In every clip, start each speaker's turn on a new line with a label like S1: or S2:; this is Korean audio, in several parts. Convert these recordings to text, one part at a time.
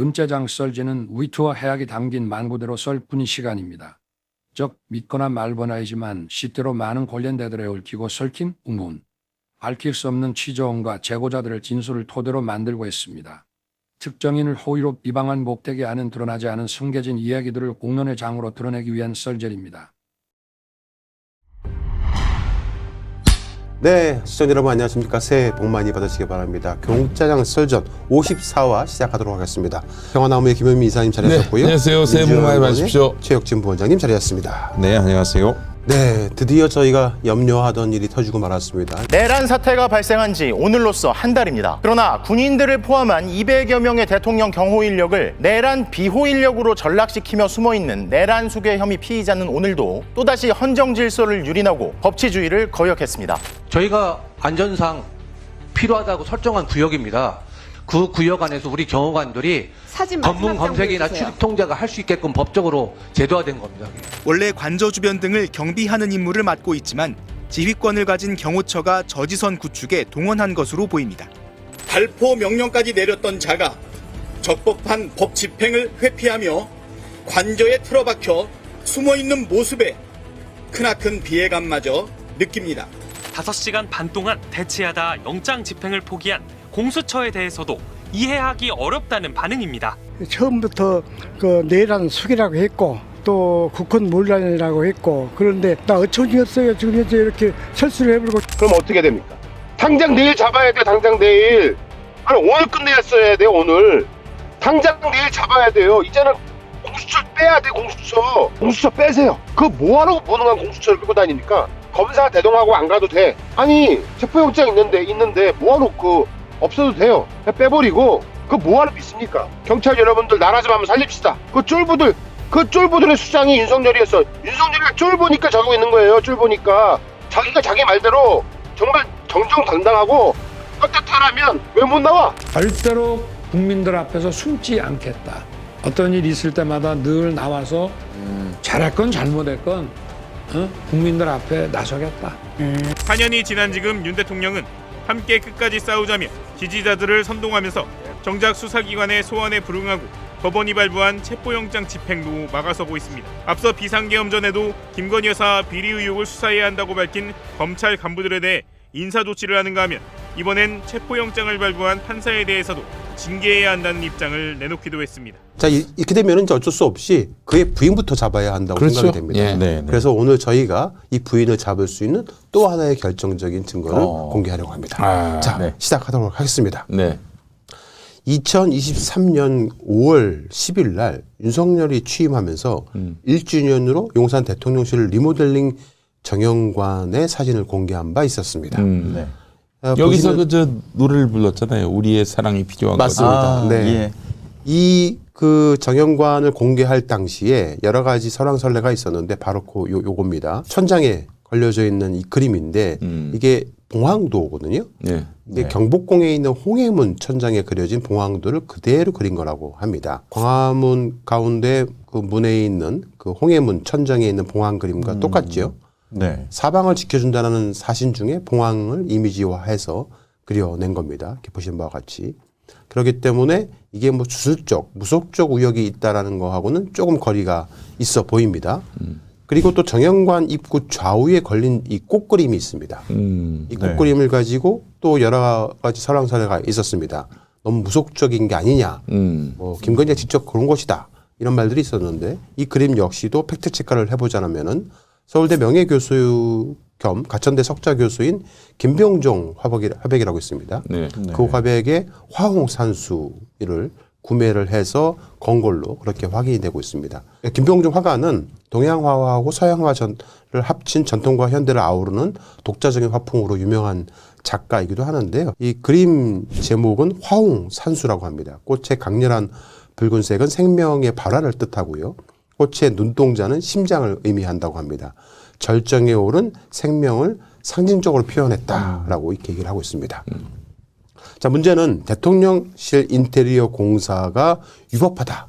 S1: 윤짜장 썰지는 위트와 해악이 담긴 만구대로 썰뿐인 시간입니다. 즉 믿거나 말거나이지만 시대로 많은 관련대들에 얽히고 설킨 우문, 밝힐 수 없는 취조원과 제보자들의 진술을 토대로 만들고 있습니다. 특정인을 호의로 비방한 목택이 안은 드러나지 않은 숨겨진 이야기들을 공론의 장으로 드러내기 위한 썰전입니다.
S2: 네, 시청자 여러분 안녕하십니까. 새해 복 많이 받으시기 바랍니다. 경짜장 썰전 54화 시작하도록 하겠습니다. 평화나무의 김현미 이사님 자리하셨고요.
S3: 네, 안녕하세요. 새해 복 많이 받으십시오.
S2: 최혁진 부원장님 자리하셨습니다.
S3: 네, 안녕하세요.
S2: 네, 드디어 저희가 염려하던 일이 터지고 말았습니다.
S4: 내란 사태가 발생한 지 오늘로써 한 달입니다. 그러나 군인들을 포함한 200여 명의 대통령 경호 인력을 내란 비호 인력으로 전락시키며 숨어있는 내란 수괴 혐의 피의자는 오늘도 또다시 헌정 질서를 유린하고 법치주의를 거역했습니다.
S5: 저희가 안전상 필요하다고 설정한 구역입니다. 그 구역 안에서 우리 경호관들이 검문 검색이나 출입 통제가 할 수 있게끔 법적으로 제도화된 겁니다.
S6: 원래 관저 주변 등을 경비하는 임무를 맡고 있지만 지휘권을 가진 경호처가 저지선 구축에 동원한 것으로 보입니다.
S7: 발포 명령까지 내렸던 자가 적법한 법 집행을 회피하며 관저에 틀어박혀 숨어있는 모습에 크나큰 비애감마저 느낍니다.
S8: 5시간 반 동안 대치하다 영장 집행을 포기한 공수처에 대해서도 이해하기 어렵다는 반응입니다.
S9: 처음부터 그 내란 수기라고 했고 또 국헌 문란이라고 했고 그런데 나 어처구니없어요. 지금 현재 이렇게 철수를 해버리고.
S10: 그럼 어떻게 됩니까? 당장 내일 잡아야 돼요. 당장 내일. 아니 오늘 끝냈어야 돼요. 오늘. 당장 내일 잡아야 돼요. 이제는 공수처 빼야 돼. 공수처 빼세요. 그거 뭐하러 무능한 공수처를 끌고 다닙니까? 검사 대동하고 안 가도 돼. 아니 체포영장 있는데 뭐하러 없어도 돼요. 그냥 빼버리고 그거 뭐하러 믿습니까? 경찰 여러분들 나라 좀 한번 살립시다. 그 쫄보들의 수장이 윤석열이었어. 윤석열이가 쫄보니까 저러고 있는 거예요. 쫄보니까 자기가 자기 말대로 정말 정정당당하고 떳떳하라면 왜 못 나와?
S1: 절대로 국민들 앞에서 숨지 않겠다. 어떤 일이 있을 때마다 늘 나와서 잘했건 잘못했건 국민들 앞에 나서겠다.
S11: 4년이 지난 지금 윤 대통령은 함께 끝까지 싸우자며 지지자들을 선동하면서 정작 수사기관의 소환에 불응하고 법원이 발부한 체포영장 집행도 막아서고 있습니다. 앞서 비상계엄 전에도 김건희 여사 비리 의혹을 수사해야 한다고 밝힌 검찰 간부들에 대해 인사조치를 하는가 하면 이번엔 체포영장을 발부한 판사에 대해서도 징계해야 한다는 입장을 내놓기도 했습니다.
S2: 자, 이렇게 되면 이제 어쩔 수 없이 그의 부인부터 잡아야 한다고
S3: 그렇죠.
S2: 생각이 됩니다.
S3: 예. 네, 네.
S2: 그래서 오늘 저희가 이 부인을 잡을 수 있는 또 하나의 결정적인 증거를 공개하려고 합니다. 자,
S3: 네.
S2: 시작하도록 하겠습니다.
S3: 네.
S2: 2023년 5월 10일 날 윤석열이 취임하면서 1주년으로 용산 대통령실 리모델링 정영관의 사진을 공개한 바 있었습니다.
S3: 네. 여기서 저 노래를 불렀잖아요. 우리의 사랑이 필요한 것.
S2: 맞습니다. 네. 이 그 정영관을 공개할 당시에 여러 가지 설왕설래가 있었는데 바로 요겁니다. 천장에 걸려져 있는 이 그림인데 이게 봉황도거든요.
S3: 네.
S2: 이게 경복궁에 있는 홍해문 천장에 그려진 봉황도를 그대로 그린 거라고 합니다. 광화문 가운데 그 문에 있는 그 홍해문 천장에 있는 봉황 그림과 똑같죠.
S3: 네.
S2: 사방을 지켜준다는 사신 중에 봉황을 이미지화해서 그려낸 겁니다. 이렇게 보시는 바와 같이. 그렇기 때문에 이게 뭐 주술적, 무속적 우역이 있다라는 거하고는 조금 거리가 있어 보입니다. 그리고 또 정영관 입구 좌우에 걸린 이 꽃그림이 있습니다. 이 꽃그림을 가지고 또 여러 가지 설왕설래가 있었습니다. 너무 무속적인 게 아니냐. 뭐 김건희가 직접 그런 것이다. 이런 말들이 있었는데 이 그림 역시도 팩트 체크를 해보자면은 서울대 명예교수 겸 가천대 석좌 교수인 김병종 화백이라고 있습니다.
S3: 네.
S2: 그 화백의 화홍산수를 구매를 해서 건 걸로 그렇게 확인이 되고 있습니다. 김병종 화가는 동양화하고 서양화를 합친 전통과 현대를 아우르는 독자적인 화풍으로 유명한 작가이기도 하는데요. 이 그림 제목은 화홍산수라고 합니다. 꽃의 강렬한 붉은색은 생명의 발화를 뜻하고요. 꽃의 눈동자는 심장을 의미한다고 합니다. 절정에 오른 생명을 상징적으로 표현했다라고 이렇게 얘기를 하고 있습니다. 자, 문제는 대통령실 인테리어 공사가 위법하다,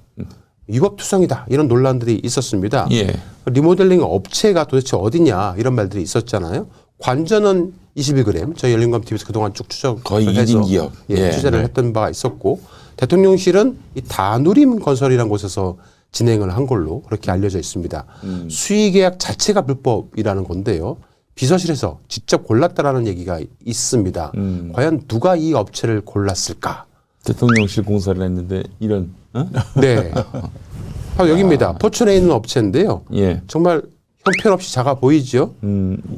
S2: 위법투성이다 이런 논란들이 있었습니다.
S3: 예.
S2: 리모델링 업체가 도대체 어디냐 이런 말들이 있었잖아요. 관저는 21g 저희 열린검 TV에서 그동안 쭉 추적을
S3: 거의
S2: 해서
S3: 1인 기업.
S2: 취재를 했던 바가 있었고 대통령실은 이 다누림 건설이라는 곳에서 진행을 한 걸로 그렇게 알려져 있습니다. 수의계약 자체가 불법이라는 건데요. 비서실에서 직접 골랐다라는 얘기가 있습니다. 과연 누가 이 업체를 골랐을까?
S3: 대통령실 공사를 했는데 이런
S2: 네. 바로 여기입니다. 포천에 있는 업체인데요.
S3: 예.
S2: 정말 형편없이 작아 보이죠?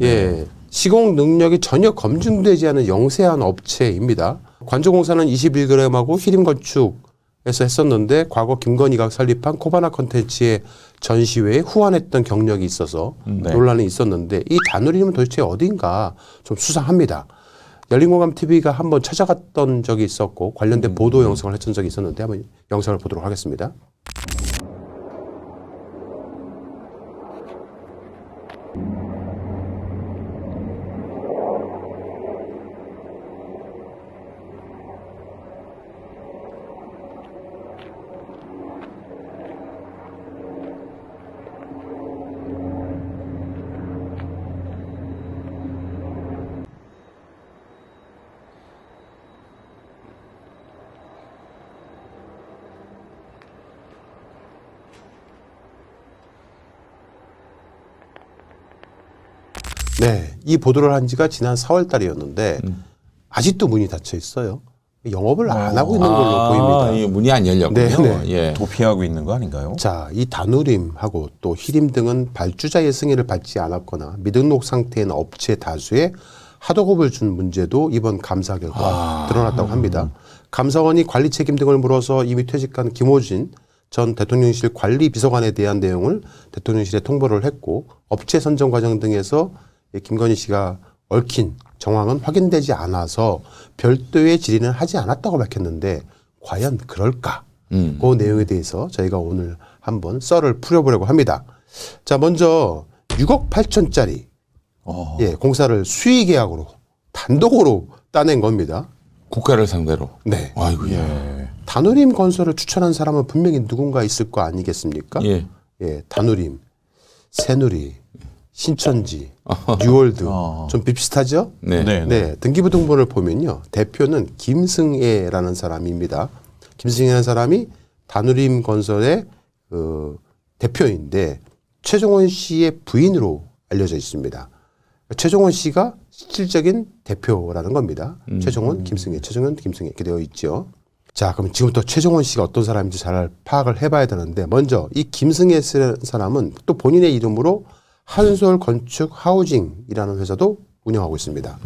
S2: 예. 시공 능력이 전혀 검증되지 않은 영세한 업체입니다. 관조공사는 21g하고 히림건축에서 했었는데 과거 김건희가 설립한 코바나 컨텐츠의 전시회에 후원했던 경력이 있어서 논란이 있었는데 이 다누림은 도대체 어딘가 좀 수상합니다. 열린공감TV가 한번 찾아갔던 적이 있었고 관련된 보도 영상을 했던 적이 있었는데 한번 영상을 보도록 하겠습니다. 네, 이 보도를 한 지가 지난 4월 달이었는데 아직도 문이 닫혀 있어요. 영업을 안 하고 있는 걸로 보입니다.
S3: 이 문이 안 열렸군요.
S2: 네.
S3: 예.
S12: 도피하고 있는 거 아닌가요?
S2: 자, 이 다누림하고 또 히림 등은 발주자의 승인을 받지 않았거나 미등록 상태인 업체 다수에 하도급을 준 문제도 이번 감사 결과 드러났다고 합니다. 감사원이 관리 책임 등을 물어서 이미 퇴직한 김호진 전 대통령실 관리비서관에 대한 내용을 대통령실에 통보를 했고 업체 선정 과정 등에서 김건희 씨가 얽힌 정황은 확인되지 않아서 별도의 질의는 하지 않았다고 밝혔는데 과연 그럴까? 그 내용에 대해서 저희가 오늘 한번 썰을 풀어보려고 합니다. 자, 먼저 6억 8천짜리 예, 공사를 수의 계약으로 단독으로 따낸 겁니다.
S3: 국가를 상대로.
S2: 네.
S3: 아이고야.
S2: 다누림 건설을 추천한 사람은 분명히 누군가 있을 거 아니겠습니까?
S3: 예.
S2: 예, 다누림, 새누리, 신천지, 뉴월드 좀 비슷하죠?
S3: 네.
S2: 네, 등기부등본을 보면요. 대표는 김승애라는 사람입니다. 김승애라는 사람이 다누림 건설의 대표인데 최종원 씨의 부인으로 알려져 있습니다. 최종원 씨가 실질적인 대표라는 겁니다. 최종원, 김승애, 최종원, 김승애 이렇게 되어 있죠. 자, 그럼 지금부터 최종원 씨가 어떤 사람인지 잘 파악을 해봐야 되는데 먼저 이 김승애라는 사람은 또 본인의 이름으로 한솔건축 하우징이라는 회사도 운영하고 있습니다.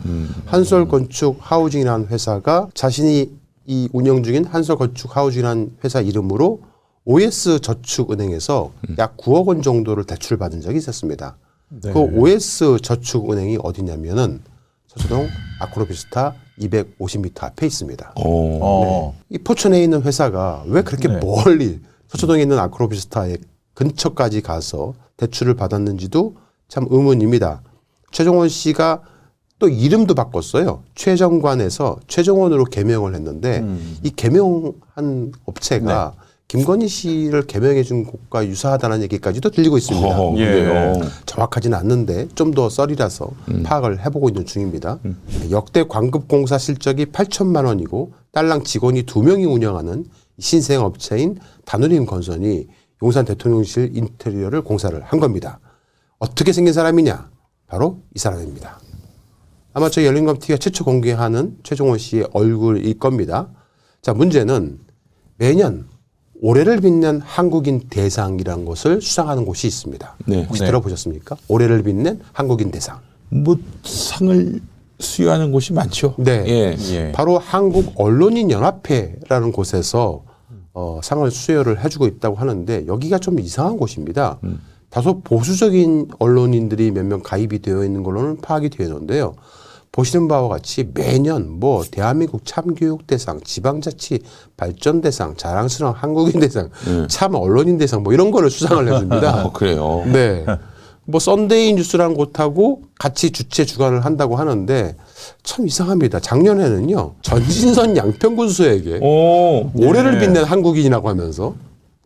S2: 한솔건축 하우징이라는 회사가 자신이 이 운영 중인 한솔건축 하우징이라는 회사 이름으로 OS저축은행에서 약 9억 원 정도를 대출받은 적이 있었습니다.
S12: 네.
S2: 그 OS저축은행이 어디냐면은 서초동 아크로비스타 250m 앞에 있습니다. 네. 이 포천에 있는 회사가 왜 그렇게 멀리 서초동에 있는 아크로비스타의 근처까지 가서 대출을 받았는지도 참 의문입니다. 최종원 씨가 또 이름도 바꿨어요. 최정관에서 최종원으로 개명을 했는데 이 개명한 업체가 김건희 씨를 개명해 준 곳과 유사하다는 얘기까지도 들리고 있습니다. 정확하지는 않는데 좀 더 썰이라서 파악을 해보고 있는 중입니다. 역대 광급공사 실적이 8천만 원이고 딸랑 직원이 2명이 운영하는 신생 업체인 다누림 건설이 용산 대통령실 인테리어를 공사를 한 겁니다. 어떻게 생긴 사람이냐? 바로 이 사람입니다. 아마 저희 열린검TV가 최초 공개하는 최종원 씨의 얼굴일 겁니다. 자, 문제는 매년 올해를 빛낸 한국인 대상이라는 것을 수상하는 곳이 있습니다. 혹시 들어보셨습니까? 올해를 빛낸 한국인 대상.
S3: 뭐 상을 수여하는 곳이 많죠.
S2: 네. 바로 한국언론인연합회라는 곳에서 상을 수여를 해주고 있다고 하는데 여기가 좀 이상한 곳입니다. 다소 보수적인 언론인들이 몇 명 가입이 되어 있는 걸로는 파악이 되는데요. 보시는 바와 같이 매년 뭐 대한민국 참교육대상, 지방자치 발전대상, 자랑스러운 한국인 대상, 참 언론인 대상 뭐 이런 거를 수상을 해줍니다.
S3: 그래요.
S2: 네. 뭐 썬데이 뉴스라는 곳하고 같이 주최 주관을 한다고 하는데 참 이상합니다. 작년에는요 전진선 양평군수에게 올해를 빛낸 한국인이라고 하면서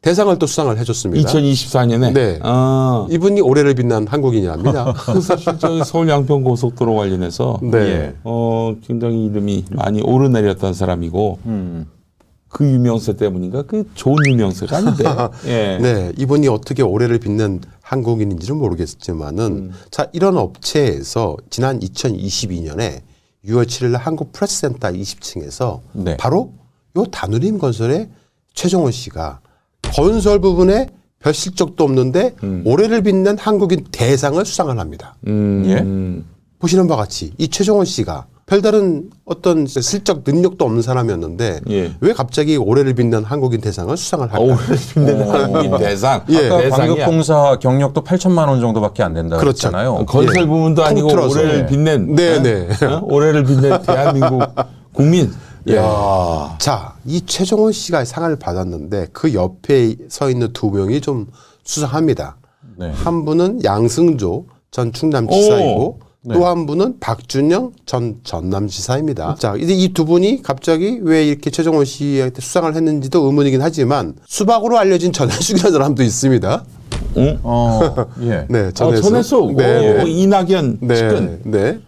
S2: 대상을 또 수상을 해줬습니다.
S3: 2024년에.
S2: 네. 이분이 올해를 빛난 한국인이랍니다.
S3: 사실 저기 서울 양평 고속도로 관련해서 굉장히 이름이 많이 오르내렸던 사람이고 그 유명세 때문인가? 그 좋은 유명세가 아닌데. 예.
S2: 네, 이분이 어떻게 올해를 빛낸 한국인인지는 모르겠지만은 자, 이런 업체에서 지난 2022년에 6월 7일 날 한국 프레스센터 20층에서
S12: 네.
S2: 바로 요 다누림 건설의 최종원 씨가 건설 부분에 별 실적도 없는데 올해를 빛낸 한국인 대상을 수상을 합니다.
S12: 예?
S2: 보시는 바와 같이 이 최종원 씨가 별다른 어떤 실적 능력도 없는 사람이었는데
S3: 예.
S2: 왜 갑자기 올해를 빛낸 한국인 대상을 수상을 할까?
S3: 올해를 빛낸 한국인 대상.
S2: 예.
S12: 아까
S3: 대상이야.
S12: 광급공사 경력도 8천만 원 정도밖에 안 된다
S2: 그렇죠.
S12: 그랬잖아요.
S3: 건설
S2: 예.
S3: 부문도 아니고
S2: 통틀어서.
S3: 올해를 빛낸
S2: 네네.
S3: 올해를 빛낸 대한민국 국민.
S2: 예.
S3: 야.
S2: 자, 이 최종원 씨가 상을 받았는데 그 옆에 서 있는 두 명이 좀 수상합니다.
S12: 네.
S2: 한 분은 양승조 전 충남지사이고
S12: 네.
S2: 또 한 분은 박준영 전 전남지사입니다. 자, 이제 이 두 분이 갑자기 왜 이렇게 최종원 씨한테 수상을 했는지도 의문이긴 하지만 수박으로 알려진 전해숙이라는 사람도 있습니다.
S3: 응?
S12: 예.
S2: 네, 전해숙.
S3: 전해숙.
S2: 네,
S3: 오, 이낙연
S2: 네,
S3: 측근.
S2: 네.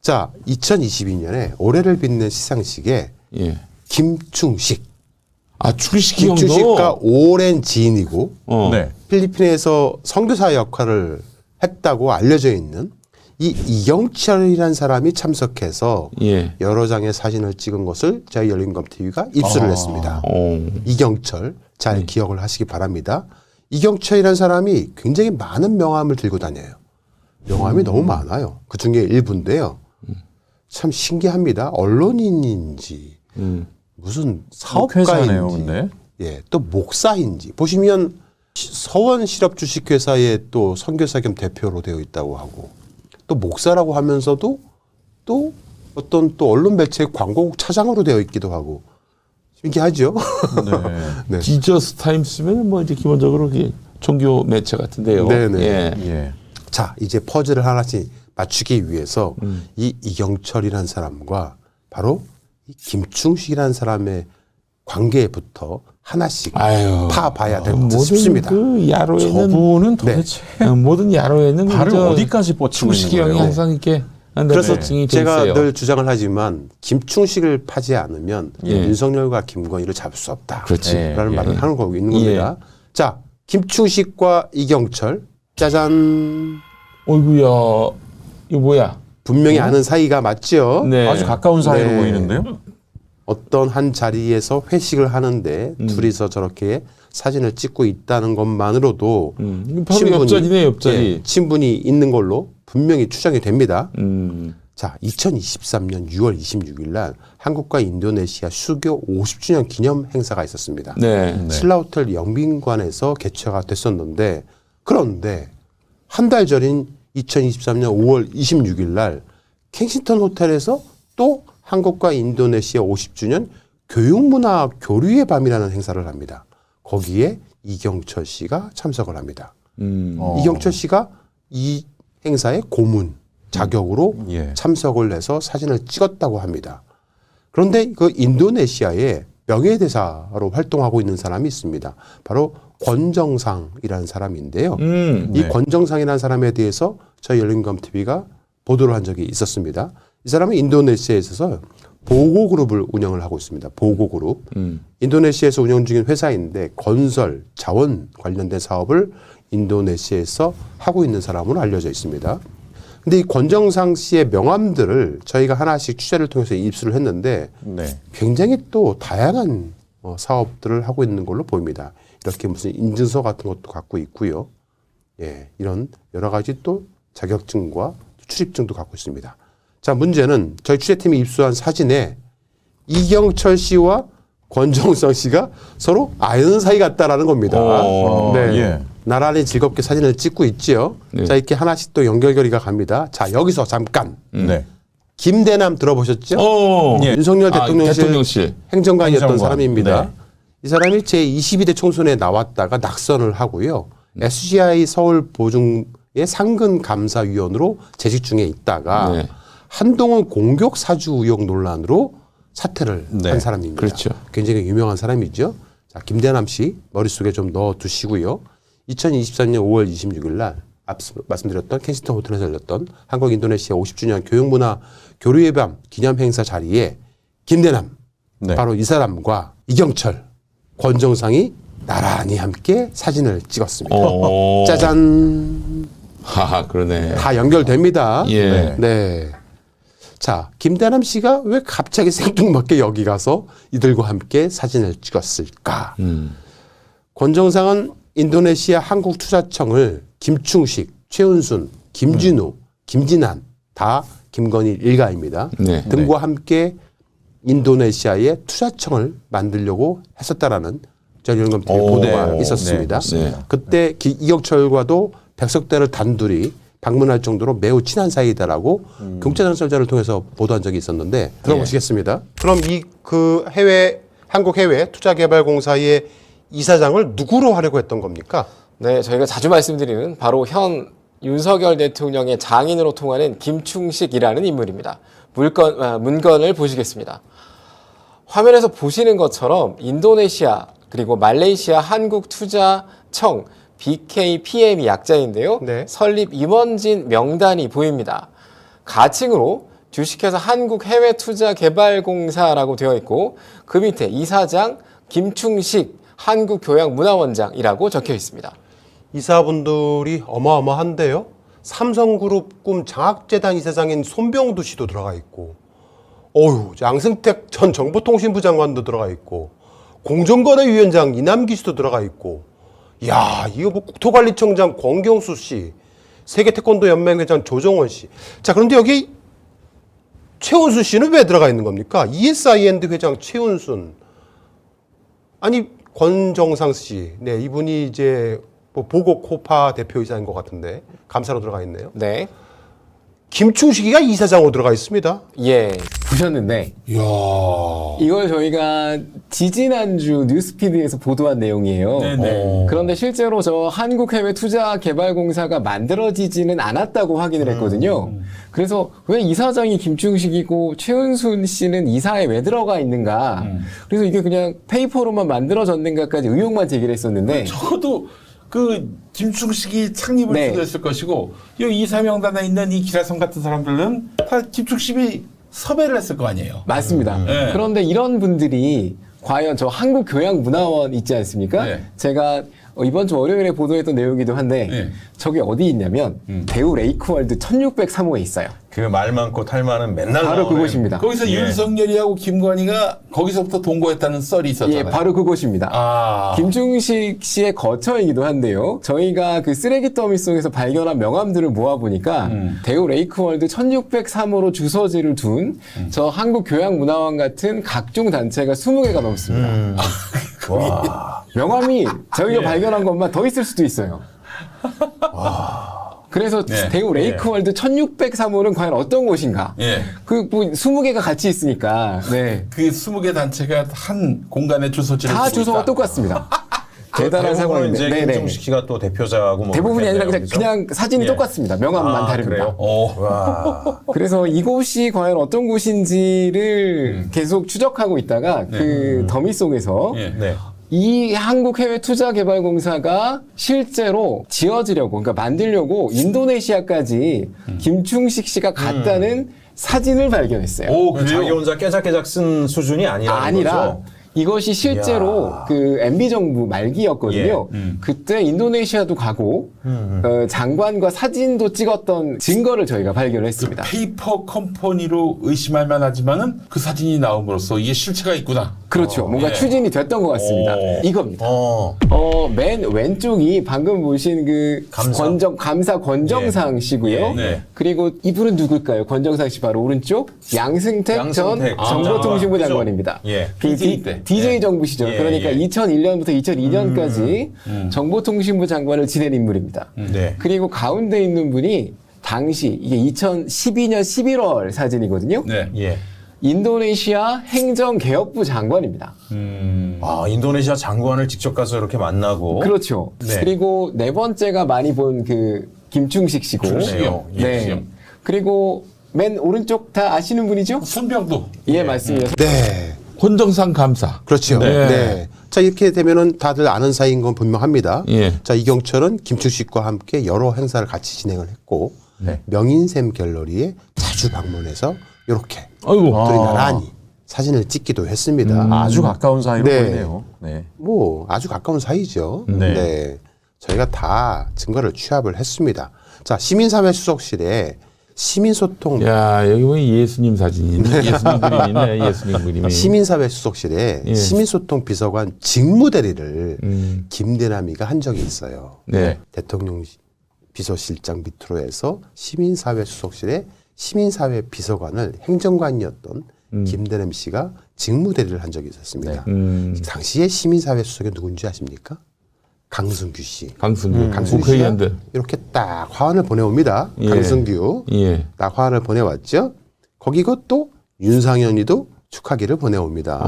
S2: 자, 2022년에 올해를 빛낸 시상식에
S3: 예.
S2: 김충식,
S3: 아 출식이 형도.
S2: 김충식과 오랜 지인이고
S12: 네.
S2: 필리핀에서 선교사 역할을 했다고 알려져 있는 이 이경철이라는 사람이 참석해서
S3: 예.
S2: 여러 장의 사진을 찍은 것을 저희 열린검TV가 입수를 했습니다. 이경철 잘 기억을 하시기 바랍니다. 이경철이라는 사람이 굉장히 많은 명함을 들고 다녀요. 명함이 너무 많아요. 그중에 일부인데요. 참 신기합니다. 언론인인지 무슨
S12: 회사네요,
S2: 사업가인지
S12: 근데.
S2: 예, 또 목사인지 보시면 서원 실업 주식회사의 또 선교사 겸 대표로 되어 있다고 하고 또 목사라고 하면서도 또 어떤 또 언론 매체의 광고국 차장으로 되어 있기도 하고 신기하죠. 네.
S3: 지저스 타임스면 뭐 이제 기본적으로 종교 매체 같은데요.
S2: 네네.
S3: 예.
S12: 예.
S2: 자, 이제 퍼즐을 하나씩 맞추기 위해서 이 이경철이라는 사람과 바로 이 김충식이라는 사람의 관계부터 하나씩
S3: 아유.
S2: 파봐야 될 것
S3: 모든
S2: 싶습니다.
S3: 그 야로에는
S12: 저분은 도대체
S3: 모든 야로에는
S12: 발을
S3: 저
S12: 어디까지 뻗치고 있는
S3: 충식이 형이
S12: 거예요?
S3: 항상 이렇게
S2: 그래서
S3: 칭이
S2: 제가
S3: 있어요.
S2: 늘 주장을 하지만 김충식을 파지 않으면
S3: 예.
S2: 윤석열과 김건희를 잡을 수 없다.
S3: 그렇지.
S2: 라는
S3: 예.
S2: 말을 하는 거고 있는
S3: 예.
S2: 겁니다. 자, 김충식과 이경철 짜잔.
S3: 어이구야 이거 뭐야?
S2: 분명히 아는 사이가 맞죠?
S3: 네.
S12: 아주 가까운 사이로
S2: 네.
S12: 보이는데요.
S2: 어떤 한 자리에서 회식을 하는데 둘이서 저렇게 사진을 찍고 있다는 것만으로도
S3: 바로 옆자리네 옆자리.
S2: 예, 친분이 있는 걸로 분명히 추정이 됩니다.
S3: 음.
S2: 자, 2023년 6월 26일 날 한국과 인도네시아 수교 50주년 기념 행사가 있었습니다.
S3: 네.
S2: 신라호텔 영빈관에서 개최가 됐었는데 그런데 한 달 전인 2023년 5월 26일 날 켄싱턴 호텔에서 또 한국과 인도네시아 50주년 교육문화 교류의 밤이라는 행사를 합니다. 거기에 이경철 씨가 참석을 합니다. 이경철 씨가 이 행사의 고문 자격으로
S12: 예.
S2: 참석을 해서 사진을 찍었다고 합니다. 그런데 그 인도네시아의 명예대사로 활동하고 있는 사람이 있습니다. 바로 권정상이라는 사람인데요. 이
S12: 네.
S2: 권정상이라는 사람에 대해서 저희 열린검TV가 보도를 한 적이 있었습니다. 이 사람은 인도네시아에 있어서 보고그룹을 운영을 하고 있습니다. 보고그룹. 인도네시아에서 운영 중인 회사인데 건설, 자원 관련된 사업을 인도네시아에서 하고 있는 사람으로 알려져 있습니다. 근데 이 권정상 씨의 명함들을 저희가 하나씩 취재를 통해서 입수를 했는데
S12: 네.
S2: 굉장히 또 다양한 사업들을 하고 있는 걸로 보입니다. 이렇게 무슨 인증서 같은 것도 갖고 있고요. 예, 이런 여러 가지 또 자격증과 출입증도 갖고 있습니다. 자, 문제는 저희 취재팀이 입수한 사진에 이경철 씨와 권정상 씨가 서로 아는 사이 같다라는 겁니다. 네.
S12: 예.
S2: 나란히 즐겁게 사진을 찍고 있지요.
S3: 네.
S2: 자, 이렇게 하나씩 또 연결고리가 갑니다. 자, 여기서 잠깐
S12: 네.
S2: 김대남 들어보셨죠?
S3: 예.
S2: 윤석열 대통령실,
S3: 대통령실.
S2: 행정관이었던
S12: 행정관.
S2: 사람입니다.
S12: 네.
S2: 이 사람이 제22대 총선에 나왔다가 낙선을 하고요. SGI 서울 보증의 상근 감사위원으로 재직 중에 있다가
S3: 네.
S2: 한동훈 공격 사주 의혹 논란으로 사퇴를
S12: 네.
S2: 한 사람입니다.
S3: 그렇죠.
S2: 굉장히 유명한 사람이죠. 자, 김대남 씨 머릿속에 좀 넣어 두시고요. 2023년 5월 26일 날 앞서 말씀드렸던 켄싱턴 호텔에서 열렸던 한국 인도네시아 50주년 교육문화 교류의 밤 기념 행사 자리에 김대남
S12: 네.
S2: 바로 이 사람과 이경철, 권정상이 나란히 함께 사진을 찍었습니다.
S3: 오.
S2: 짜잔.
S3: 하하, 그러네.
S2: 다 연결됩니다.
S3: 예.
S2: 네. 자, 김대남 씨가 왜 갑자기 생뚱맞게 여기 가서 이들과 함께 사진을 찍었을까? 권정상은 인도네시아 한국투자청을 김충식, 최은순, 김진우, 김진한 다 김건희 일가입니다.
S3: 네.
S2: 등과 함께 인도네시아의 투자청을 만들려고 했었다라는 전일검 TV 보도가
S3: 네.
S2: 있었습니다.
S3: 네.
S2: 그때 이경철과도 백석대를 단둘이 방문할 정도로 매우 친한 사이다라고 경제장설자를 통해서 보도한 적이 있었는데 들어보시겠습니다. 그럼 이 그 한국 해외 투자개발공사의 이사장을 누구로 하려고 했던 겁니까?
S13: 네, 저희가 자주 말씀드리는 바로 현 윤석열 대통령의 장인으로 통하는 김충식이라는 인물입니다. 문건을 보시겠습니다. 화면에서 보시는 것처럼 인도네시아 그리고 말레이시아 한국투자청 BKPM이 약자인데요.
S2: 네.
S13: 설립 임원진 명단이 보입니다. 가칭으로 주식회사 한국해외투자개발공사라고 되어 있고 그 밑에 이사장 김충식 한국교양문화원장이라고 적혀 있습니다.
S2: 이사분들이 어마어마한데요. 삼성그룹 꿈 장학재단 이사장인 손병두 씨도 들어가 있고, 양승택 전 정보통신부 장관도 들어가 있고, 공정거래위원장 이남기 씨도 들어가 있고, 이거 뭐 국토관리청장 권경수 씨, 세계태권도연맹회장 조정원 씨. 자, 그런데 여기 최은순 씨는 왜 들어가 있는 겁니까? ESIND 회장 최은순. 아니, 권정상 씨. 네, 이분이 이제 뭐 보고코파 대표이사인 것 같은데 감사로 들어가 있네요.
S13: 네.
S2: 김충식이가 이사장으로 들어가 있습니다.
S13: 예, 보셨는데
S2: 이야.
S13: 이걸 저희가 지지난주 뉴스피드에서 보도한 내용이에요. 그런데 실제로 저 한국해외투자개발공사가 만들어지지는 않았다고 확인을 했거든요. 그래서 왜 이사장이 김충식이고 최은순 씨는 이사에 왜 들어가 있는가. 그래서 이게 그냥 페이퍼로만 만들어졌는가까지 의혹만 제기를 했었는데
S3: 적어도 그 김충식이 창립을
S13: 네.
S3: 주도했을 것이고 이 이사명단에 있는 이 기라성 같은 사람들은 다 김충식이 섭외를 했을 거 아니에요.
S13: 맞습니다.
S3: 네.
S13: 그런데 이런 분들이 과연 저 한국교양문화원 있지 않습니까?
S3: 네.
S13: 제가 이번 주 월요일에 보도했던 내용이기도 한데
S3: 네.
S13: 저게 어디 있냐면 대우 레이크월드 1603호에 있어요.
S12: 그 말 많고 탈 많은 맨날
S13: 바로
S12: 나오는
S13: 그곳입니다.
S3: 거기서 윤석열이하고 김건희가 거기서부터 동거했다는 썰이 있었잖아요.
S13: 예, 바로 그곳입니다.
S3: 아.
S13: 김충식 씨의 거처이기도 한데요. 저희가 그 쓰레기 더미 속에서 발견한 명함들을 모아보니까 대우 레이크월드 1603호로 주소지를 둔 저 한국교양문화원 같은 각종 단체가 20개가 넘습니다.
S12: 와.
S13: 명함이 저희가 발견한 것만 더 있을 수도 있어요. 그래서
S3: 네.
S13: 대우 레이크월드 1603호는 과연 어떤 곳인가?
S3: 예.
S13: 그 뭐 20개가 같이 있으니까. 네.
S3: 그 20개 단체가 한 공간에 주소지를
S13: 다
S3: 두고
S13: 주소가
S3: 있다.
S13: 똑같습니다. 대단한 상황인데.
S12: 이제
S13: 네네.
S12: 김충식 씨가 또 대표자고 뭐
S13: 대부분이 아니라
S12: 그렇겠네요,
S13: 그냥 사진이
S12: 예.
S13: 똑같습니다. 명함만 다릅니다.
S12: 그래요? 와.
S13: 그래서 이곳이 과연 어떤 곳인지를 계속 추적하고 있다가 그 더미 속에서
S3: 예.
S12: 네.
S13: 이 한국해외투자개발공사가 실제로 지어지려고, 그러니까 만들려고 인도네시아까지 김충식 씨가 갔다는 사진을 발견했어요.
S3: 오,
S12: 자기
S3: 그래요?
S12: 혼자 깨작깨작 쓴 수준이 아니라는 거죠?
S13: 이것이 실제로
S12: 이야.
S13: 그 MB 정부 말기였거든요. 그때 인도네시아도 가고 장관과 사진도 찍었던 증거를 저희가 발견했습니다.
S3: 페이퍼 컴퍼니로 의심할 만하지만은 그 사진이 나옴으로써 이게 실체가 있구나.
S13: 그렇죠. 뭔가
S3: 예.
S13: 추진이 됐던 것 같습니다.
S3: 오.
S13: 이겁니다.
S12: 어.
S13: 맨 왼쪽이 방금 보신 그
S12: 감사.
S13: 감사 권정상 씨고요.
S3: 예, 네.
S13: 그리고 이분은 누굴까요? 권정상 씨 바로 오른쪽 양승택 전
S12: 양승택.
S13: 정보통신부
S12: 그죠?
S13: 장관입니다.
S12: 예.
S13: 그
S3: DJ 때.
S13: DJ 정부 시절.
S12: 예,
S13: 그러니까
S12: 예.
S13: 2001년부터 2002년까지 정보통신부 장관을 지낸 인물입니다.
S12: 네.
S13: 그리고 가운데 있는 분이 당시 이게 2012년 11월 사진이거든요.
S3: 네.
S12: 예.
S13: 인도네시아 행정개혁부 장관입니다.
S12: 아, 인도네시아 장관을 직접 가서 이렇게 만나고.
S13: 그렇죠.
S12: 네.
S13: 그리고 네 번째가 많이 본 그 김충식 씨고.
S3: 김충식이요. 예,
S13: 네.
S3: 김충식.
S13: 그리고 맨 오른쪽 다 아시는 분이죠?
S3: 손병도.
S13: 예, 맞습니다.
S2: 네.
S3: 권정상 감사.
S2: 그렇죠.
S3: 네.
S2: 네. 자, 이렇게 되면은 다들 아는 사이인 건 분명합니다.
S3: 예.
S2: 자, 이경철은 김충식과 함께 여러 행사를 같이 진행을 했고,
S12: 네.
S2: 명인샘 갤러리에 자주 방문해서 이렇게
S3: 아이고.
S2: 둘이 나란히 사진을 찍기도 했습니다.
S12: 아주 가까운 사이로
S2: 네.
S12: 보이네요. 네.
S2: 뭐 아주 가까운 사이죠.
S12: 네.
S2: 네. 저희가 다 증거를 취합을 했습니다. 자, 시민사회 수석실에 시민소통
S3: 야, 여기 보면 예수님 사진이 있네. 예수님 그림이 있네. 예수님 그림이.
S2: 시민사회 수석실에
S3: 예.
S2: 시민소통 비서관 직무대리를 김대남이가 한 적이 있어요.
S3: 네.
S2: 대통령 비서실장 밑으로 해서 시민사회 수석실에 시민사회 비서관을 행정관이었던 김대남 씨가 직무대리를 한 적이 있었습니다. 당시에 시민사회 수석이 누군지 아십니까? 강승규 씨.
S3: 강승규.
S2: 강승규
S3: 국회의원들.
S2: 씨가 이렇게 딱 화환을 보내옵니다.
S3: 예.
S2: 강승규.
S3: 예.
S2: 딱 화환을 보내왔죠. 거기고 또 윤상현이도 축하기를 보내옵니다.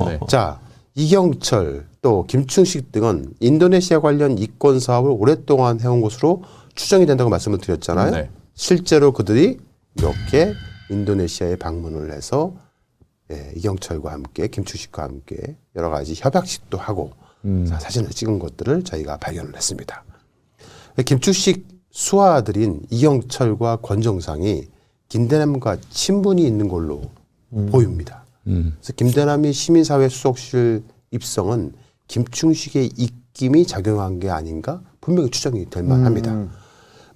S12: 네.
S2: 자, 이경철 또 김충식 등은 인도네시아 관련 이권 사업을 오랫동안 해온 것으로 추정이 된다고 말씀을 드렸잖아요.
S12: 네.
S2: 실제로 그들이 이렇게 인도네시아에 방문을 해서 이경철과 함께 김충식과 함께 여러 가지 협약식도 하고 자, 사진을 찍은 것들을 저희가 발견을 했습니다. 김충식 수하아들인 이경철과 권정상이 김대남과 친분이 있는 걸로 보입니다. 그래서 김대남이 시민사회 수석실 입성은 김충식의 입김이 작용한 게 아닌가 분명히 추정이 될 만합니다.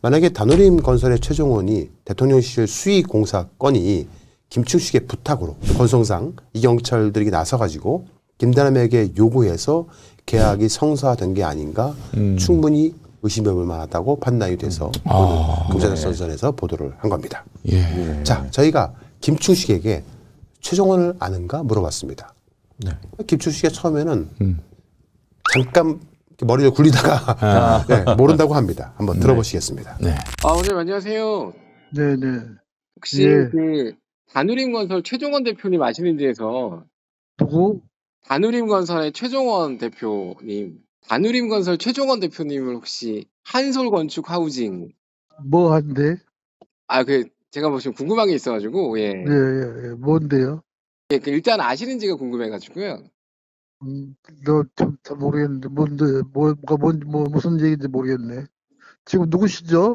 S2: 만약에 다누림 건설의 최종원이 대통령실 수의 공사 건이 김충식의 부탁으로 권성상, 이경철들이 나서가지고 김대남에게 요구해서 계약이 성사된 게 아닌가 충분히 의심해볼 만하다고 판단이 돼서 오늘 경제선전에서 보도를 한 겁니다.
S3: 예.
S2: 자, 저희가 김충식에게 최종원을 아는가 물어봤습니다.
S12: 네.
S2: 김충식이 처음에는 잠깐 머리를 굴리다가 네, 모른다고 합니다. 한번 들어보시겠습니다.
S3: 네.
S13: 원장님 안녕하세요.
S9: 네네.
S13: 혹시
S9: 예.
S13: 그 다누림건설 최종원 대표님 아시는지에서
S9: 누구?
S13: 다누림건설의 최종원 대표님, 다누림건설 최종원 대표님을 혹시 한솔건축 하우징
S9: 뭐 한대?
S13: 제가 뭐 지금 궁금한 게 있어가지고
S9: 예. 뭔데요?
S13: 그 일단 아시는지가 궁금해가지고요.
S9: 잘 모르겠는데 뭔데 무슨 얘기인지 모르겠네. 지금 누구시죠?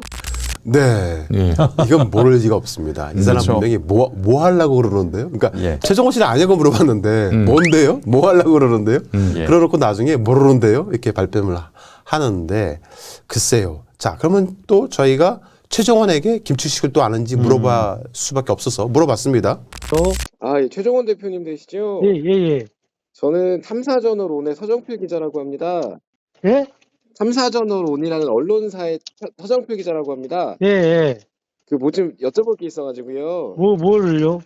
S2: 네.
S3: 예.
S2: 이건 모를 리가 없습니다. 이 사람
S12: 그렇죠.
S2: 분명히 뭐 하려고 그러는데요? 그러니까
S12: 예.
S2: 최종원 씨는 아냐고 물어봤는데 뭔데요? 뭐 하려고 그러는데요?
S12: 예.
S2: 그러놓고 나중에 모르는데요? 이렇게 발뺌을 하는데 글쎄요. 자, 그러면 또 저희가 최종원에게 김충식을 또 아는지 물어볼 수밖에 없어서 물어봤습니다.
S13: 최종원 대표님 되시죠?
S9: 예.
S13: 저는 탐사저널온의 서정필 기자라고 합니다.
S9: 예?
S13: 탐사저널온이라는 언론사의 서정필 기자라고 합니다.
S9: 예.
S13: 그 뭐 좀 여쭤볼 게 있어가지고요.
S9: 뭐를요?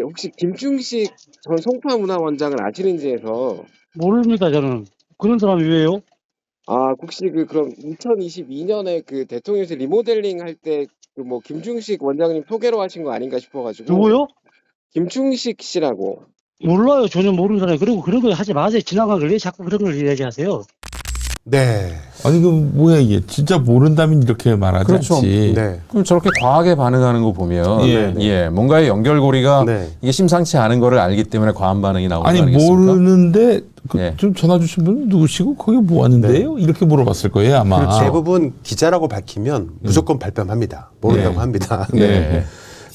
S13: 혹시 김충식 전 송파문화원장을 아시는지 해서.
S9: 모릅니다, 저는. 그런 사람이 왜요?
S13: 혹시 그럼 2022년에 그 대통령실 리모델링 할 때 그 뭐 김충식 원장님 소개로 하신 거 아닌가 싶어가지고.
S9: 누구요?
S13: 김충식 씨라고.
S9: 몰라요. 전혀 모르는 사람이. 그리고 그런 거 하지 마세요. 지나간 걸 왜 자꾸 그런 걸 얘기하세요?
S2: 네.
S3: 아니 그 뭐야 이게 진짜 모른다면 이렇게 말하지
S12: 그렇죠.
S3: 않지.
S2: 네.
S12: 그럼 저렇게 과하게 반응하는 거 보면 뭔가의 연결고리가
S2: 네.
S12: 이게 심상치 않은 거를 알기 때문에 과한 반응이 나오는
S3: 아니
S12: 거 아니겠습니까?
S3: 모르는데
S12: 예.
S3: 좀 전화 주신 분 누구시고 거기 뭐 하는데요? 이렇게 물어봤을 거예요 아마.
S2: 대부분 기자라고 밝히면 무조건 발뺌합니다. 모른다고 합니다.
S3: 네.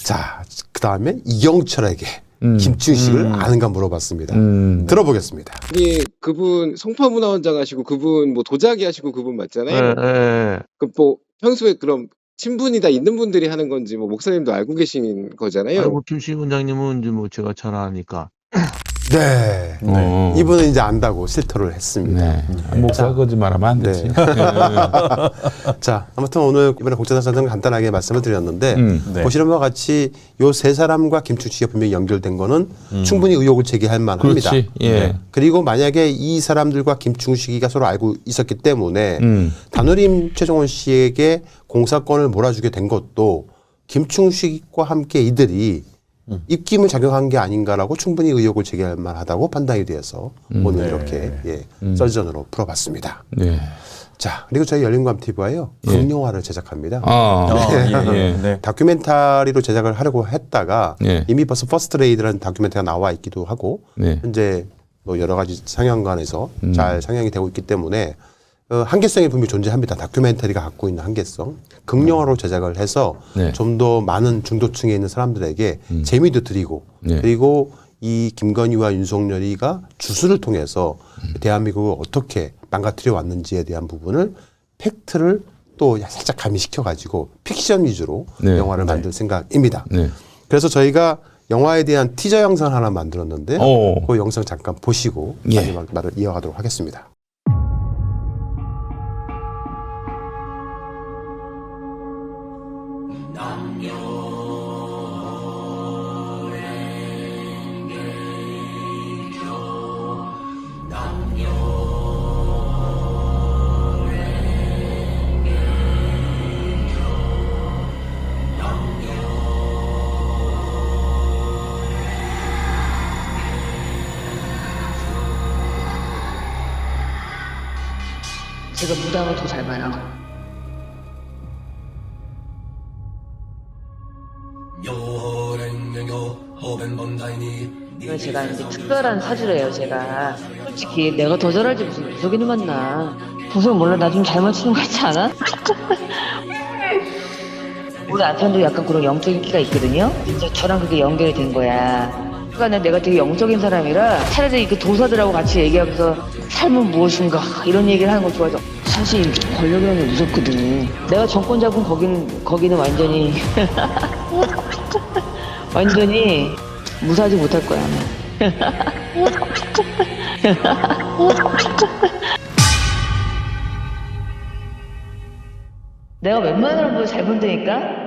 S2: 자, 그 다음에 이경철에게 김충식을 아는가 물어봤습니다. 들어보겠습니다.
S13: 이게 그분 송파문화원장 하시고 그분 뭐 도자기 하시고 그분 맞잖아요. 그 뭐 평소에 그럼 친분이 다 있는 분들이 하는 건지 뭐 목사님도 알고 계신 거잖아요.
S14: 김충식 원장님은 이제 뭐 제가 잘 아니까.
S2: 네. 이분은 이제 안다고 실토를 했습니다.
S3: 목사가 거짓말하면 안 되지.
S2: 자, 아무튼 오늘 이번에 공짜사전 간단하게 말씀을 드렸는데 보시는 바와 같이 요 세 사람과 김충식이 분명히 연결된 거는 충분히 의혹을 제기할 만합니다.
S3: 그렇지. 예.
S2: 그리고 만약에 이 사람들과 김충식이가 서로 알고 있었기 때문에 다누림 최종원 씨에게 공사권을 몰아주게 된 것도 김충식과 함께 이들이 입김을 작용한 게 아닌가라고 충분히 의혹을 제기할 만하다고 판단이 되어서 오늘 이렇게 썰전으로 풀어봤습니다.
S3: 네.
S2: 자, 그리고 저희 열린감TV와요 극영화를 제작합니다. 다큐멘터리로 제작을 하려고 했다가 이미 벌써 퍼스트 레이드라는 다큐멘터리가 나와 있기도 하고 현재 뭐 여러 가지 상영관에서 잘 상영이 되고 있기 때문에 한계성이 분명히 존재합니다. 다큐멘터리가 갖고 있는 한계성. 극영화로 제작을 해서 좀 더 많은 중도층에 있는 사람들에게 재미도 드리고 그리고 이 김건희와 윤석열이가 주술을 통해서 대한민국을 어떻게 망가뜨려 왔는지에 대한 부분을 팩트를 또 살짝 가미시켜 가지고 픽션 위주로 영화를 만들 생각입니다. 그래서 저희가 영화에 대한 티저 영상 하나 만들었는데 그 영상 잠깐 보시고 마지막 말을 이어가도록 하겠습니다.
S15: 제가 무당을 더 잘 봐요. 이건 제가 이제 특별한 사주래요, 제가. 솔직히 내가 더 잘알지 무슨 무속인을 만나. 무속 몰라, 나 좀 잘 맞추는 거 같지 않아? 우리 남편도 약간 그런 영적인 끼가 있거든요. 진짜 저랑 그게 연결이 된 거야. 그러니까 내가 되게 영적인 사람이라 차라리 그 도사들하고 같이 얘기하면서 삶은 무엇인가 이런 얘기를 하는 거 좋아해서 사실 권력이라는 게 무섭거든. 내가 정권 잡은 거기는 완전히 완전히 무사하지 못할 거야. 내가 웬만하면 뭐 잘 본다니까?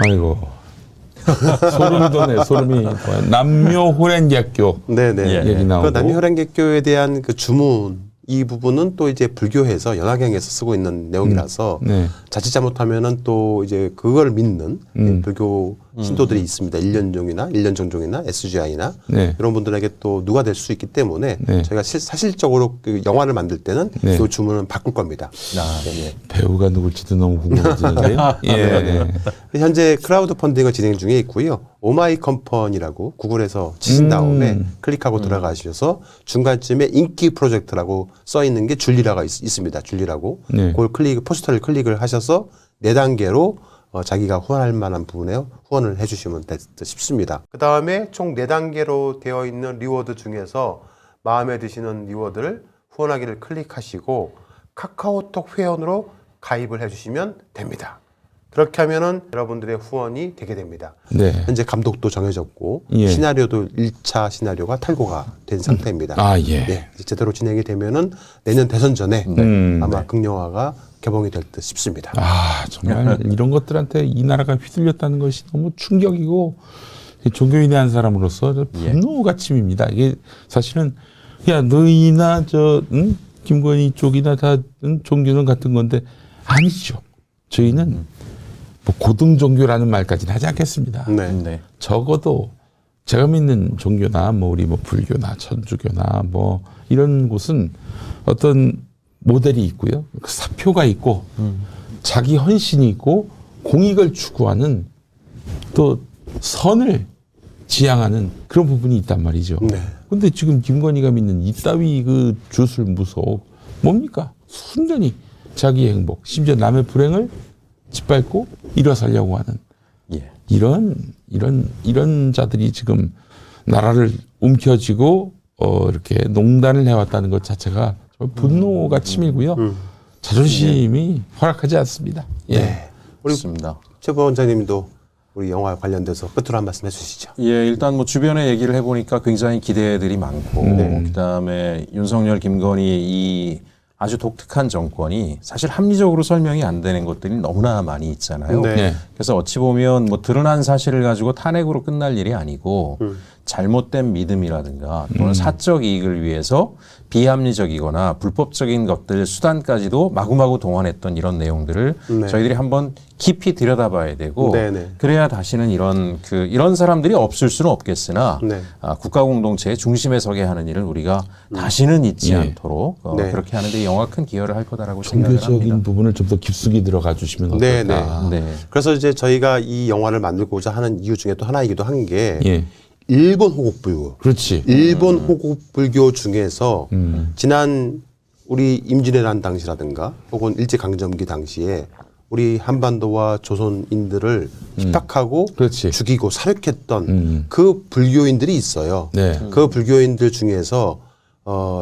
S3: 아이고. 소름이 돋네, 소름이. 남묘호랭객교.
S2: 네네.
S3: 얘기 나오고.
S2: 그 남묘호랭객교에 대한 그 주문, 이 부분은 또 이제 불교에서 연화경에서 쓰고 있는 내용이라서 자칫 잘못하면은 또 이제 그걸 믿는 불교 신도들이 있습니다. 일련종이나 일련정종이나 SGI나 이런 분들에게 또 누가 될 수 있기 때문에 저희가 사실적으로 그 영화를 만들 때는 그 주문은 바꿀 겁니다.
S3: 배우가 누굴지도 너무 궁금해지는데요.
S2: 현재 크라우드 펀딩을 진행 중에 있고요. 오마이 컴퍼니라고 구글에서 치신 다음에 클릭하고 들어가셔서 중간쯤에 인기 프로젝트라고 써 있는 게 줄리라가 있습니다. 줄리라고. 그걸 포스터를 클릭을 하셔서 4단계로 자기가 후원할 만한 부분에 후원을 해주시면 싶습니다. 그 다음에 총 4단계로 되어 있는 리워드 중에서 마음에 드시는 리워드를 후원하기를 클릭하시고 카카오톡 회원으로 가입을 해주시면 됩니다. 그렇게 하면은 여러분들의 후원이 되게 됩니다. 현재 감독도 정해졌고 시나리오도 1차 시나리오가 탈고가 된 상태입니다. 제대로 진행이 되면은 내년 대선 전에 아마 극영화가 개봉이 될 듯 싶습니다.
S3: 정말 이런 것들한테 이 나라가 휘둘렸다는 것이 너무 충격이고 종교인의 한 사람으로서 분노가 침입니다. 이게 사실은 야 너희나 김건희 쪽이나 다 종교는 같은 건데 아니죠. 저희는 뭐 고등 종교라는 말까지는 하지 않겠습니다. 적어도 제가 믿는 종교나 뭐 우리 뭐 불교나 천주교나 뭐 이런 곳은 어떤 모델이 있고요. 그 사표가 있고 자기 헌신이 있고 공익을 추구하는 또 선을 지향하는 그런 부분이 있단 말이죠. 근데 지금 김건희가 믿는 이따위 그 주술 무속 뭡니까? 순전히 자기의 행복, 심지어 남의 불행을 짓밟고 일어서려고 하는 이런 자들이 지금 나라를 움켜쥐고 이렇게 농단을 해왔다는 것 자체가 분노가 치밀고요. 자존심이 허락하지 않습니다.
S2: 우리 최 부원장님도 우리 영화 관련돼서 끝으로 한 말씀 해주시죠.
S12: 일단 뭐 주변에 얘기를 해보니까 굉장히 기대들이 많고 그다음에 윤석열, 김건희 이 아주 독특한 정권이 사실 합리적으로 설명이 안 되는 것들이 너무나 많이 있잖아요. 그래서 어찌 보면 뭐 드러난 사실을 가지고 탄핵으로 끝날 일이 아니고 잘못된 믿음이라든가 또는 사적 이익을 위해서 비합리적이거나 불법적인 것들 수단까지도 마구마구 동원했던 이런 내용들을 저희들이 한번 깊이 들여다봐야 되고 그래야 다시는 이런 사람들이 없을 수는 없겠으나 국가 공동체의 중심에 서게 하는 일을 우리가 다시는 잊지 않도록 그렇게 하는데 영화 큰 기여를 할 거다라고 생각을 합니다.
S3: 종교적인 부분을 좀 더 깊숙이 들어가 주시면 어떨까.
S2: 그래서 이제 저희가 이 영화를 만들고자 하는 이유 중에 또 하나이기도 한 게 일본 호국불교.
S3: 그렇지.
S2: 일본 호국불교 중에서 지난 우리 임진왜란 당시라든가 혹은 일제강점기 당시에 우리 한반도와 조선인들을 핍박하고 죽이고 살육했던 그 불교인들이 있어요.
S3: 네.
S2: 그 불교인들 중에서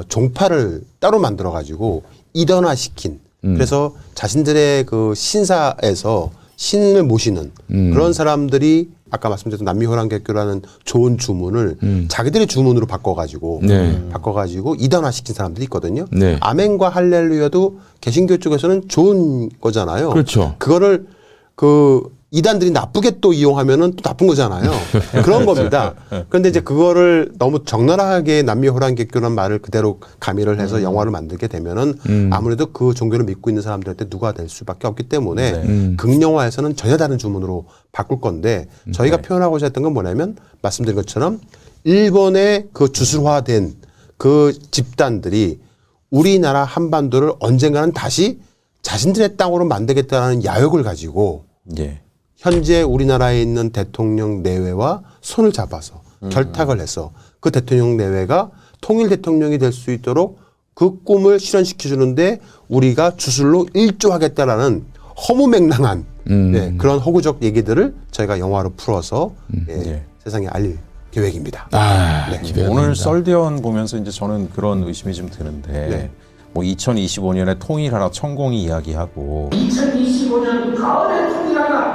S2: 종파를 따로 만들어 가지고 이단화시킨 그래서 자신들의 그 신사에서 신을 모시는 그런 사람들이 아까 말씀드렸던 남미호랑개교라는 좋은 주문을 자기들의 주문으로 바꿔가지고 이단화시킨 사람들이 있거든요.
S3: 네.
S2: 아멘과 할렐루야도 개신교 쪽에서는 좋은 거잖아요.
S3: 그렇죠.
S2: 그거를 그 이단들이 나쁘게 또 이용하면은 또 나쁜 거잖아요. 그런 겁니다. 그런데 이제 그거를 너무 적나라하게 남미호랑개교라는 말을 그대로 가미를 해서 영화를 만들게 되면은 아무래도 그 종교를 믿고 있는 사람들한테 누가 될 수밖에 없기 때문에 극영화에서는 전혀 다른 주문으로 바꿀 건데 저희가 표현하고자 했던 건 뭐냐면 말씀드린 것처럼 일본의 그 주술화된 그 집단들이 우리나라 한반도를 언젠가는 다시 자신들의 땅으로 만들겠다는 야욕을 가지고 현재 우리나라에 있는 대통령 내외와 손을 잡아서 결탁을 해서 그 대통령 내외가 통일 대통령이 될 수 있도록 그 꿈을 실현시켜 주는데 우리가 주술로 일조하겠다라는 허무맹랑한 그런 허구적 얘기들을 저희가 영화로 풀어서 세상에 알릴 계획입니다.
S12: 오늘 썰대원 보면서 이제 저는 그런 의심이 좀 드는데 뭐 2025년에 통일하라 천공이 이야기하고
S16: 2025년 가을에 통일하라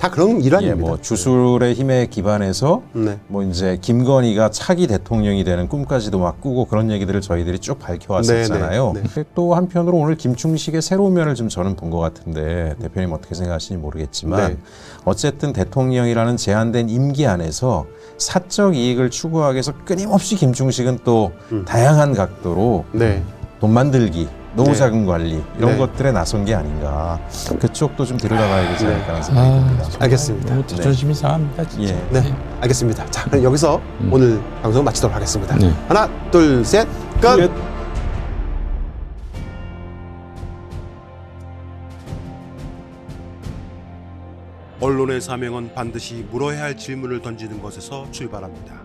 S2: 다 그런 일환입니다.
S12: 뭐 주술의 힘에 기반해서 뭐 이제 김건희가 차기 대통령이 되는 꿈까지도 막 꾸고 그런 얘기들을 저희들이 쭉 밝혀왔었잖아요. 또 한편으로 오늘 김충식의 새로운 면을 좀 저는 본 것 같은데 대표님 어떻게 생각하시는지 모르겠지만 어쨌든 대통령이라는 제한된 임기 안에서 사적 이익을 추구하기 위해서 끊임없이 김충식은 또 다양한 각도로 돈 만들기, 노후자금 관리 이런 것들에 나선 게 아닌가. 그쪽도 좀 들여다봐야 되지 않을까 하는 생각이 듭니다.
S2: 알겠습니다.
S3: 너무 자존심이 상합니다. 진짜.
S2: 알겠습니다. 자, 그럼 여기서 오늘 방송 마치도록 하겠습니다. 하나, 둘, 셋, 끝! 언론의 사명은 반드시 물어야 할 질문을 던지는 것에서 출발합니다.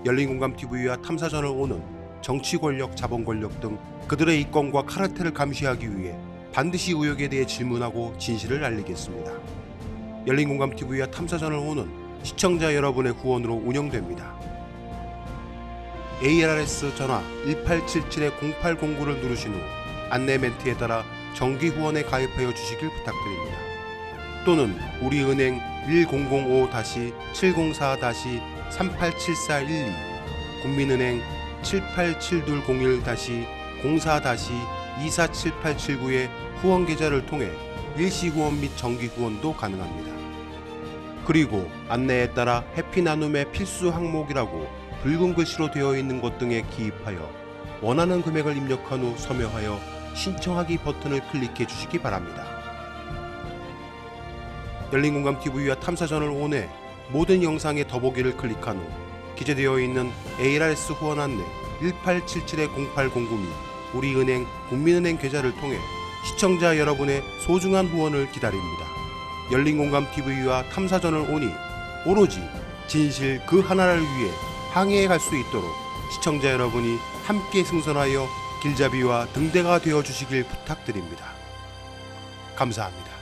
S2: 열린공감TV와 탐사전을 오는 정치 권력, 자본 권력 등 그들의 이권과 카르텔을 감시하기 위해 반드시 의혹에 대해 질문하고 진실을 알리겠습니다. 열린공감TV와 탐사전을 오는 시청자 여러분의 후원으로 운영됩니다. ARS 전화 1877-0809를 누르신 후 안내 멘트에 따라 정기 후원에 가입하여 주시길 부탁드립니다. 또는 우리은행 1005-704-387412 국민은행 787201-04-247879의 후원 계좌를 통해 일시 후원 및 정기 후원도 가능합니다. 그리고 안내에 따라 해피 나눔의 필수 항목이라고 붉은 글씨로 되어 있는 것 등에 기입하여 원하는 금액을 입력한 후 서명하여 신청하기 버튼을 클릭해 주시기 바랍니다. 열린공감TV와 탐사전을 온해 모든 영상의 더보기를 클릭한 후 기재되어 있는 ARS 후원 안내 1877-0809 및 우리은행 국민은행 계좌를 통해 시청자 여러분의 소중한 후원을 기다립니다. 열린공감TV와 탐사전을 오니 오로지 진실 그 하나를 위해 항해해 갈 수 있도록 시청자 여러분이 함께 승선하여 길잡이와 등대가 되어 주시길 부탁드립니다. 감사합니다.